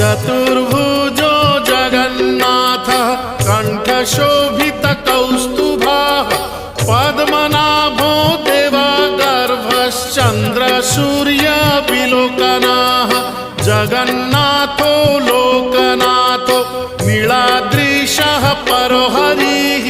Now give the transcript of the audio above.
चतुर्भुजो जगन्नाथः कण्ठशोभितकौस्तुभः पद्मनाभो देवगर्भश्चन्द्रसूर्यविलोकनः जगन्नाथो लोकनाथो नीलाद्रिशः परो हरिः